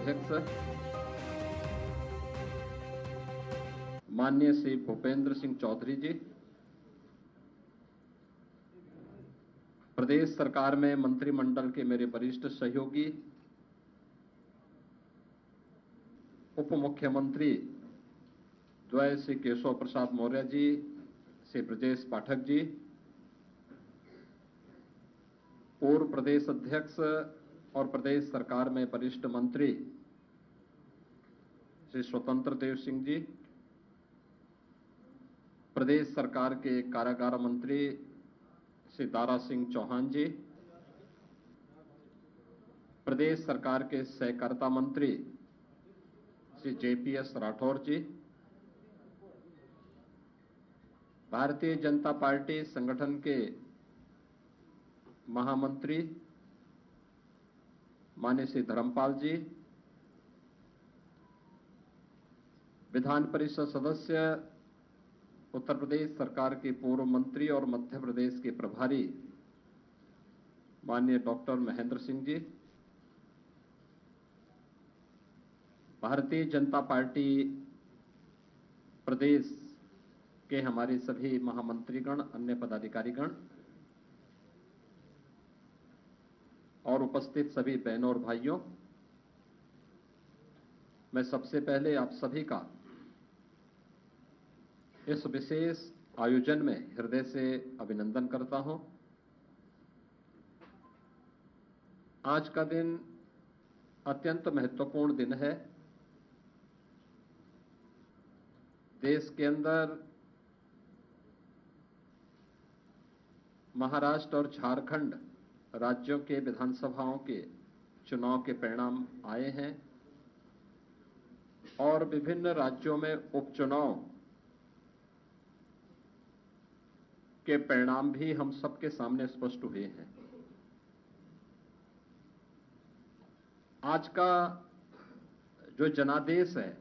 अध्यक्ष माननीय श्री भूपेंद्र सिंह चौधरी जी, प्रदेश सरकार में मंत्रिमंडल के मेरे वरिष्ठ सहयोगी, उप मुख्यमंत्री द्वय श्री केशव प्रसाद मौर्य जी, श्री ब्रजेश पाठक जी, पूर्व प्रदेश अध्यक्ष और प्रदेश सरकार में वरिष्ठ मंत्री श्री स्वतंत्र देव सिंह जी, प्रदेश सरकार के कारागार मंत्री श्री दारा सिंह चौहान जी, प्रदेश सरकार के सहकारिता मंत्री श्री जेपीएस राठौर जी, भारतीय जनता पार्टी संगठन के महामंत्री माननीय श्री धर्मपाल जी, विधान परिषद सदस्य उत्तर प्रदेश सरकार के पूर्व मंत्री और मध्य प्रदेश के प्रभारी माननीय डॉक्टर महेंद्र सिंह जी, भारतीय जनता पार्टी प्रदेश के हमारे सभी महामंत्रीगण, अन्य पदाधिकारीगण और उपस्थित सभी बहनों और भाइयों, मैं सबसे पहले आप सभी का इस विशेष आयोजन में हृदय से अभिनंदन करता हूं। आज का दिन अत्यंत महत्वपूर्ण दिन है। देश के अंदर महाराष्ट्र और झारखंड राज्यों के विधानसभाओं के चुनाव के परिणाम आए हैं और विभिन्न राज्यों में उपचुनाव के परिणाम भी हम सबके सामने स्पष्ट हुए हैं। आज का जो जनादेश है,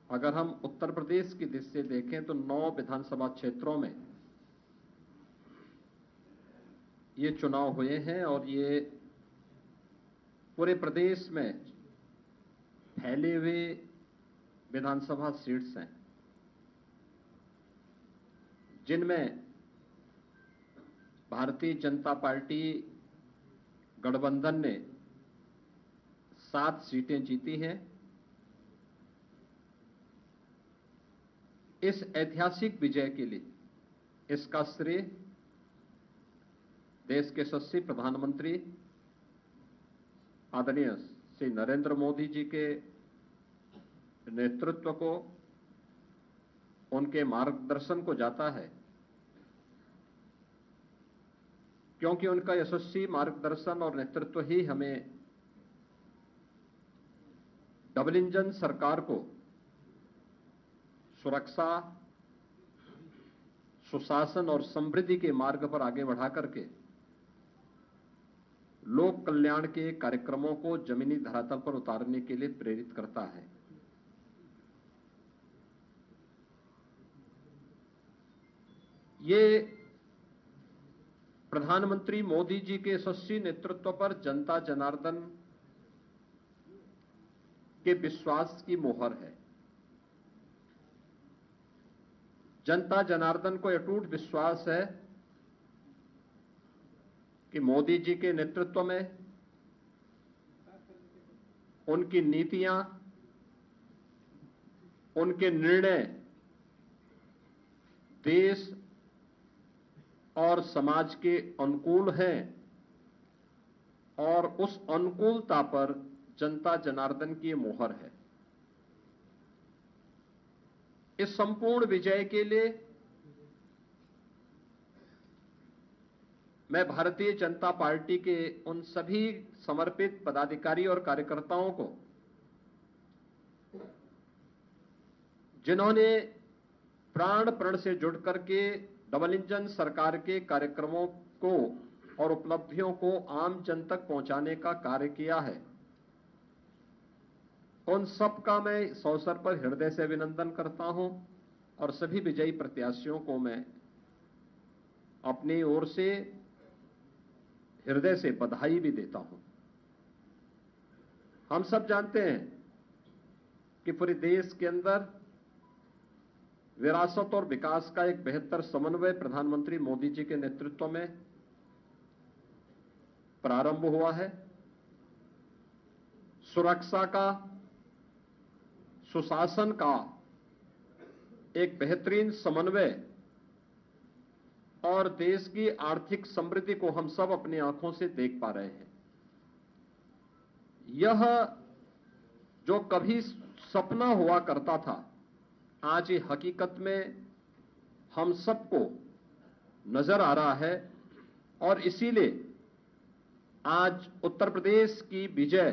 अगर हम उत्तर प्रदेश की दृष्टि से देखें तो 9 विधानसभा क्षेत्रों में ये चुनाव हुए हैं और ये पूरे प्रदेश में फैले हुए विधानसभा सीट्स हैं, जिनमें भारतीय जनता पार्टी गठबंधन ने 7 सीटें जीती हैं। इस ऐतिहासिक विजय के लिए इसका श्रेय देश के यशस्वी प्रधानमंत्री आदरणीय श्री नरेंद्र मोदी जी के नेतृत्व को, उनके मार्गदर्शन को जाता है, क्योंकि उनका यशस्वी मार्गदर्शन और नेतृत्व ही हमें डबल इंजन सरकार को सुरक्षा, सुशासन और समृद्धि के मार्ग पर आगे बढ़ा करके लोक कल्याण के कार्यक्रमों को जमीनी धरातल पर उतारने के लिए प्रेरित करता है। ये प्रधानमंत्री मोदी जी के यशस्वी नेतृत्व पर जनता जनार्दन के विश्वास की मोहर है। जनता जनार्दन को अटूट विश्वास है कि मोदी जी के नेतृत्व में उनकी नीतियां, उनके निर्णय देश और समाज के अनुकूल हैं और उस अनुकूलता पर जनता जनार्दन की मोहर है। इस संपूर्ण विजय के लिए मैं भारतीय जनता पार्टी के उन सभी समर्पित पदाधिकारी और कार्यकर्ताओं को, जिन्होंने प्राण प्रण से जुड़ करके डबल इंजन सरकार के कार्यक्रमों को और उपलब्धियों को आम जन तक पहुंचाने का कार्य किया है, उन सबका मैं इस अवसर पर हृदय से अभिनंदन करता हूं और सभी विजयी प्रत्याशियों को मैं अपनी ओर से हृदय से बधाई भी देता हूं। हम सब जानते हैं कि पूरे देश के अंदर विरासत और विकास का एक बेहतर समन्वय प्रधानमंत्री मोदी जी के नेतृत्व में प्रारंभ हुआ है। सुरक्षा का, सुशासन का एक बेहतरीन समन्वय और देश की आर्थिक समृद्धि को हम सब अपनी आंखों से देख पा रहे हैं। यह जो कभी सपना हुआ करता था, आज ये हकीकत में हम सबको नजर आ रहा है और इसीलिए आज उत्तर प्रदेश की विजय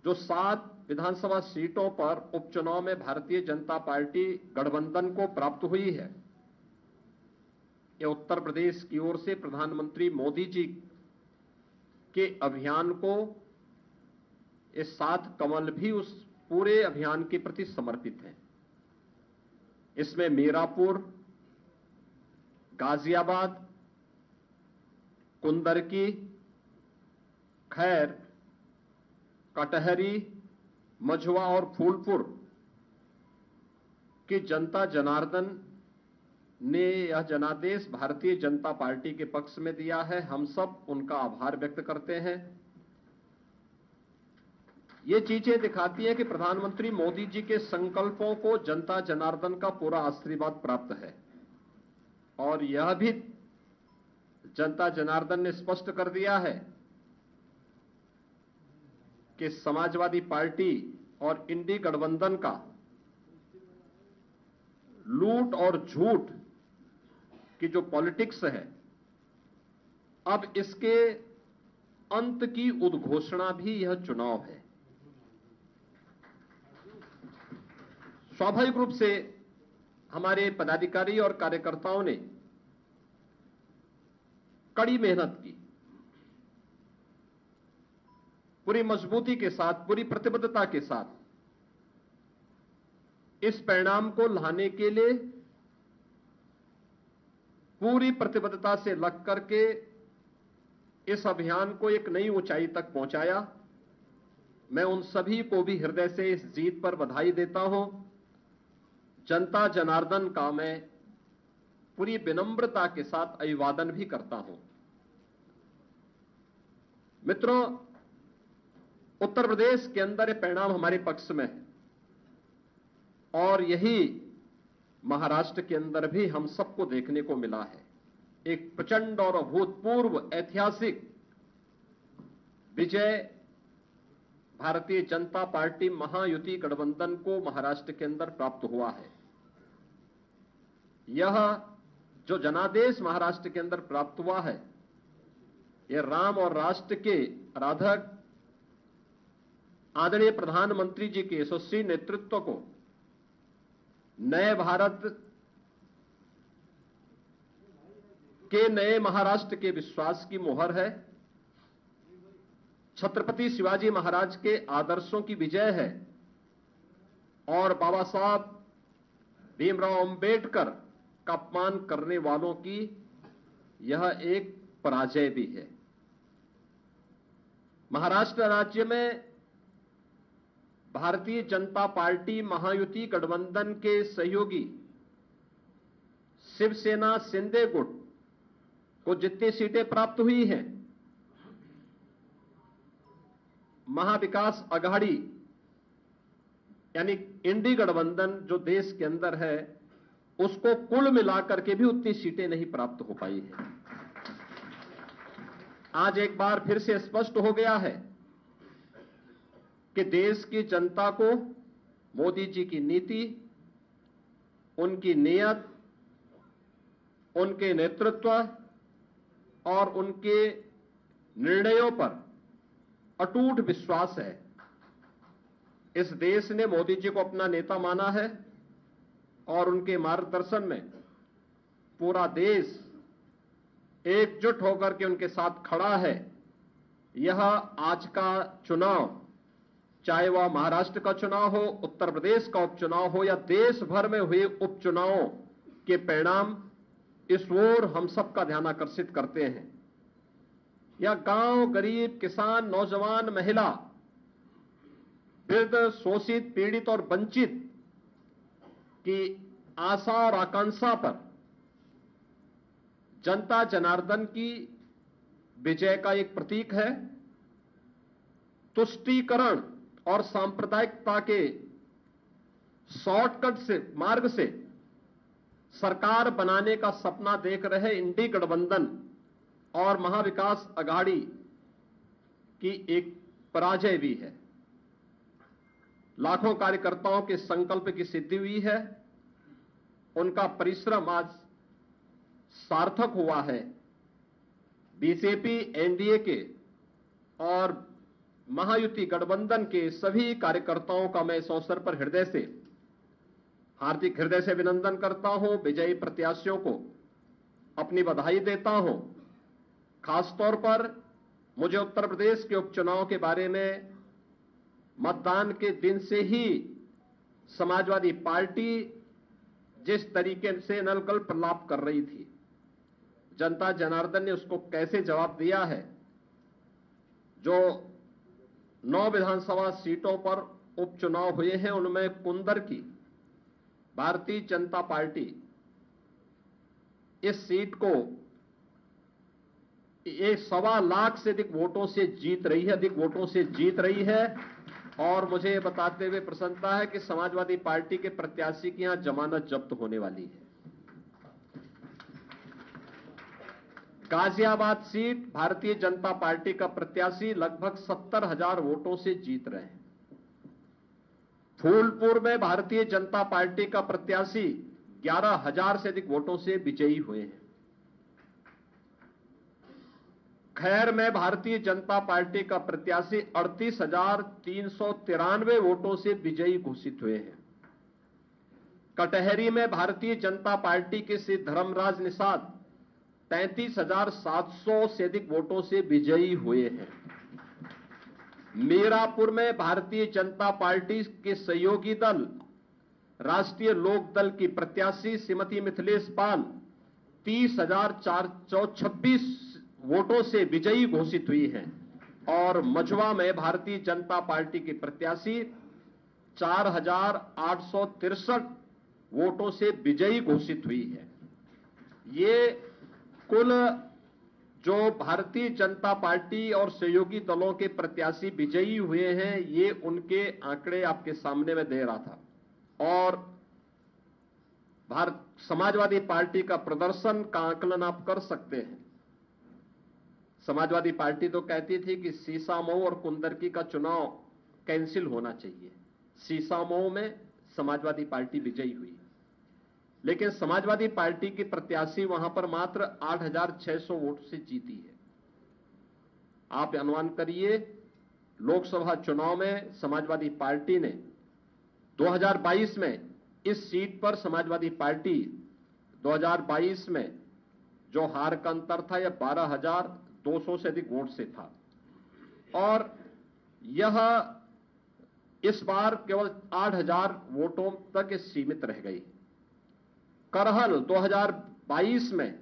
जो 7 विधानसभा सीटों पर उपचुनाव में भारतीय जनता पार्टी गठबंधन को प्राप्त हुई है, यह उत्तर प्रदेश की ओर से प्रधानमंत्री मोदी जी के अभियान को, ये 7 कमल भी उस पूरे अभियान के प्रति समर्पित हैं। इसमें मीरापुर, गाजियाबाद, कुंदरकी, खैर, कटहरी, मझवा और फूलपुर की जनता जनार्दन ने यह जनादेश भारतीय जनता पार्टी के पक्ष में दिया है। हम सब उनका आभार व्यक्त करते हैं। ये चीजें दिखाती हैं कि प्रधानमंत्री मोदी जी के संकल्पों को जनता जनार्दन का पूरा आशीर्वाद प्राप्त है और यह भी जनता जनार्दन ने स्पष्ट कर दिया है कि समाजवादी पार्टी और इंडी गठबंधन का लूट और झूठ की जो पॉलिटिक्स है, अब इसके अंत की उद्घोषणा भी यह चुनाव है। स्वाभाविक रूप से हमारे पदाधिकारी और कार्यकर्ताओं ने कड़ी मेहनत की, पूरी मजबूती के साथ, पूरी प्रतिबद्धता के साथ इस परिणाम को लाने के लिए पूरी प्रतिबद्धता से लग करके इस अभियान को एक नई ऊंचाई तक पहुंचाया। मैं उन सभी को भी हृदय से इस जीत पर बधाई देता हूं। जनता जनार्दन का मैं पूरी विनम्रता के साथ अभिवादन भी करता हूं। मित्रों, उत्तर प्रदेश के अंदर ये परिणाम हमारे पक्ष में है और यही महाराष्ट्र के अंदर भी हम सबको देखने को मिला है। एक प्रचंड और अभूतपूर्व ऐतिहासिक विजय भारतीय जनता पार्टी महायुति गठबंधन को महाराष्ट्र के अंदर प्राप्त हुआ है। यह जो जनादेश महाराष्ट्र के अंदर प्राप्त हुआ है, यह राम और राष्ट्र के आराधक आदरणीय प्रधानमंत्री जी के यशस्वी नेतृत्व को, नए भारत के नए महाराष्ट्र के विश्वास की मोहर है। छत्रपति शिवाजी महाराज के आदर्शों की विजय है और बाबा साहब भीमराव अंबेडकर का अपमान करने वालों की यह एक पराजय भी है। महाराष्ट्र राज्य में भारतीय जनता पार्टी महायुति गठबंधन के सहयोगी शिवसेना शिंदे गुट को जितनी सीटें प्राप्त हुई हैं, महाविकास आघाड़ी यानी इंडी गठबंधन जो देश के अंदर है, उसको कुल मिलाकर के भी उतनी सीटें नहीं प्राप्त हो पाई है। आज एक बार फिर से स्पष्ट हो गया है कि देश की जनता को मोदी जी की नीति, उनकी नीयत, उनके नेतृत्व और उनके निर्णयों पर अटूट विश्वास है। इस देश ने मोदी जी को अपना नेता माना है और उनके मार्गदर्शन में पूरा देश एकजुट होकर के उनके साथ खड़ा है। यह आज का चुनाव, चाहे वह महाराष्ट्र का चुनाव हो, उत्तर प्रदेश का उपचुनाव हो या देश भर में हुए उपचुनावों के परिणाम, इस ओर हम सबका ध्यान आकर्षित करते हैं। या गांव, गरीब, किसान, नौजवान, महिला, वृद्ध, शोषित, पीड़ित और वंचित की आशा और आकांक्षा पर जनता जनार्दन की विजय का एक प्रतीक है। तुष्टीकरण और सांप्रदायिकता के शॉर्टकट से मार्ग से सरकार बनाने का सपना देख रहे इंडी गठबंधन और महाविकास अघाड़ी की एक पराजय भी है। लाखों कार्यकर्ताओं के संकल्प की सिद्धि हुई है। उनका परिश्रम आज सार्थक हुआ है। बीजेपी, एनडीए के और महायुति गठबंधन के सभी कार्यकर्ताओं का मैं इस अवसर पर हार्दिक हृदय से अभिनंदन करता हूं। विजयी प्रत्याशियों को अपनी बधाई देता हूं। खासतौर पर मुझे उत्तर प्रदेश के उपचुनाव के बारे में मतदान के दिन से ही समाजवादी पार्टी जिस तरीके से नलकल प्रलाप कर रही थी, जनता जनार्दन ने उसको कैसे जवाब दिया है। जो 9 विधानसभा सीटों पर उपचुनाव हुए हैं, उनमें कुंदर की भारतीय जनता पार्टी इस सीट को 1.25 लाख से अधिक वोटों से जीत रही है। और मुझे यह बताते हुए प्रसन्नता है कि समाजवादी पार्टी के प्रत्याशी की यहां जमानत जब्त होने वाली है। गाजियाबाद सीट भारतीय जनता पार्टी का प्रत्याशी लगभग 70,000 वोटों से जीत रहे हैं। फूलपुर में भारतीय जनता पार्टी का प्रत्याशी 11,000 से अधिक वोटों से विजयी हुए हैं। खैर में भारतीय जनता पार्टी का प्रत्याशी 38,393 वोटों से विजयी घोषित हुए हैं। कटहरी में भारतीय जनता पार्टी के श्री धर्मराज निषाद 33,700 से अधिक वोटों से विजयी हुए हैं। मीरापुर में भारतीय जनता पार्टी के सहयोगी दल राष्ट्रीय लोक दल की प्रत्याशी श्रीमती मिथिलेश पाल 30,426 वोटों से विजयी घोषित हुई हैं। और मझवा में भारतीय जनता पार्टी की प्रत्याशी 4,863 वोटों से विजयी घोषित हुई है। ये कुल जो भारतीय जनता पार्टी और सहयोगी दलों के प्रत्याशी विजयी हुए हैं, ये उनके आंकड़े आपके सामने में दे रहा था। और समाजवादी पार्टी का प्रदर्शन का आकलन आप कर सकते हैं। समाजवादी पार्टी तो कहती थी कि सीसामऊ और कुंदरकी का चुनाव कैंसिल होना चाहिए। सीसामऊ में समाजवादी पार्टी विजयी हुई, लेकिन समाजवादी पार्टी की प्रत्याशी वहां पर मात्र 8,600 वोट से जीती है। आप अनुमान करिए, लोकसभा चुनाव में समाजवादी पार्टी ने 2022 में इस सीट पर समाजवादी पार्टी 2022 में जो हार का अंतर था यह 12,200 से अधिक वोट से था। और यह इस बार केवल 8,000 वोटों तक सीमित रह गई। करहल 2022 में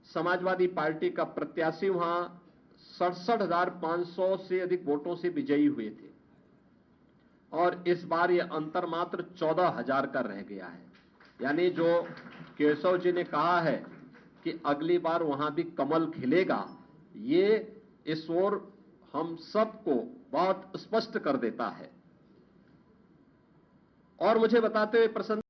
समाजवादी पार्टी का प्रत्याशी वहां 67,500 से अधिक वोटों से विजयी हुए थे। और इस बार यह अंतर मात्र 14,000 का रह गया है। यानी जो केशव जी ने कहा है कि अगली बार वहां भी कमल खिलेगा, ये इस ओर हम सबको बहुत स्पष्ट कर देता है। और मुझे बताते हुए प्रसन्न